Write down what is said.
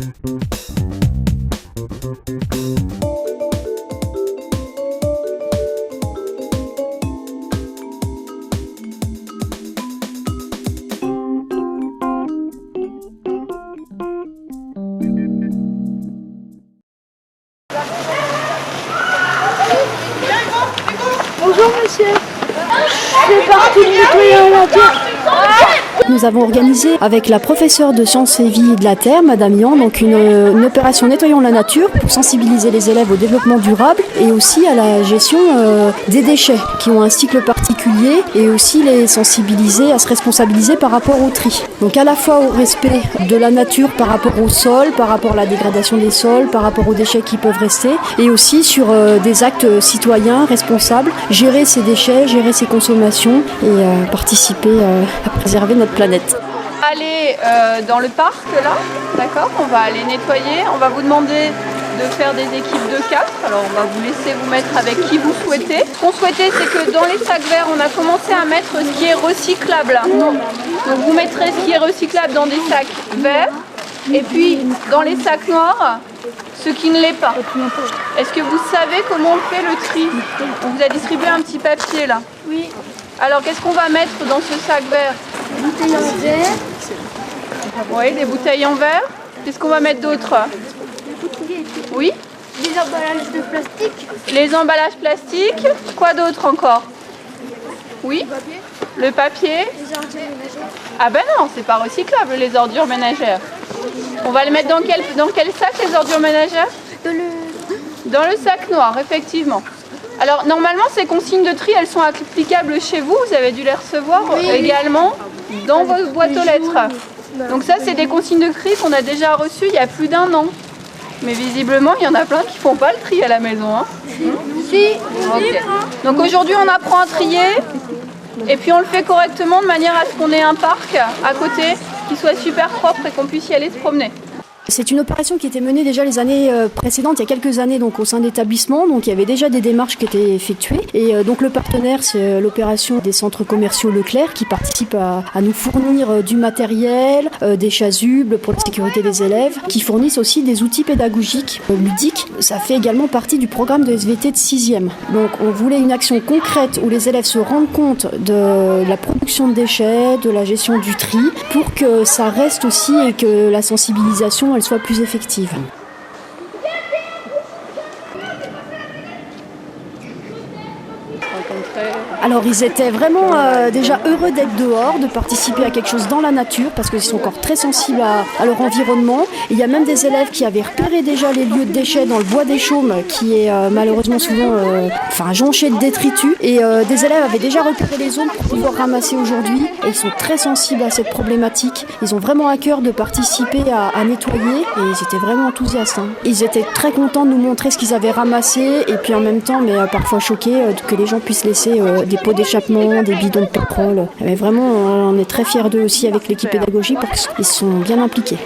Bonjour monsieur, c'est parti de nettoyer la terre. Nous avons organisé avec la professeure de sciences et vie de la Terre, Madame Yan, donc une opération Nettoyons la nature pour sensibiliser les élèves au développement durable et aussi à la gestion des déchets qui ont un cycle particulier et aussi les sensibiliser à se responsabiliser par rapport au tri. Donc à la fois au respect de la nature par rapport au sol, par rapport à la dégradation des sols, par rapport aux déchets qui peuvent rester et aussi sur des actes citoyens responsables, gérer ces déchets, gérer ces consommations et participer à préserver notre planète. Aller dans le parc là, d'accord, on va aller nettoyer, on va vous demander de faire des équipes de 4, alors on va vous laisser vous mettre avec qui vous souhaitez. Ce qu'on souhaitait, c'est que dans les sacs verts, on a commencé à mettre ce qui est recyclable. Donc vous mettrez ce qui est recyclable dans des sacs verts et puis dans les sacs noirs, ce qui ne l'est pas. Est-ce que vous savez comment on fait le tri? On vous a distribué un petit papier là. Oui. Alors qu'est-ce qu'on va mettre dans ce sac vert? Des bouteilles en verre. Oui, des bouteilles en verre. Qu'est-ce qu'on va mettre d'autre? Oui. Des emballages de plastique. Les emballages plastiques. Quoi d'autre encore? Oui. Le papier. Les ordures ménagères. Ah ben non, c'est pas recyclable les ordures ménagères. On va les mettre dans quel sac les ordures ménagères? Dans le sac noir, effectivement. Alors normalement ces consignes de tri elles sont applicables chez vous, vous avez dû les recevoir également dans vos boîtes aux lettres. Donc ça c'est des consignes de tri qu'on a déjà reçues il y a plus d'1 an. Mais visiblement il y en a plein qui font pas le tri à la maison. Hein. Si. Okay. Donc aujourd'hui on apprend à trier et puis on le fait correctement de manière à ce qu'on ait un parc à côté qui soit super propre et qu'on puisse y aller se promener. C'est une opération qui était menée déjà les années précédentes, il y a quelques années donc au sein d'établissements, donc il y avait déjà des démarches qui étaient effectuées et donc le partenaire c'est l'opération des centres commerciaux Leclerc qui participe à nous fournir du matériel, des chasubles pour la sécurité des élèves, qui fournissent aussi des outils pédagogiques ludiques. Ça fait également partie du programme de SVT de 6e. Donc on voulait une action concrète où les élèves se rendent compte de la production de déchets, de la gestion du tri, pour que ça reste aussi et que la sensibilisation soit plus effective. Alors ils étaient vraiment déjà heureux d'être dehors, de participer à quelque chose dans la nature parce qu'ils sont encore très sensibles à leur environnement. Il y a même des élèves qui avaient repéré déjà les lieux de déchets dans le bois des Chaumes qui est malheureusement souvent jonché de détritus et des élèves avaient déjà repéré les zones pour pouvoir ramasser aujourd'hui et ils sont très sensibles à cette problématique. Ils ont vraiment à cœur de participer à nettoyer et ils étaient vraiment enthousiastes. Hein. Ils étaient très contents de nous montrer ce qu'ils avaient ramassé et puis en même temps mais parfois choqués que les gens puissent laisser des pots d'échappement, des bidons de pétrole. Mais vraiment, on est très fiers d'eux aussi avec l'équipe pédagogique parce qu'ils sont bien impliqués.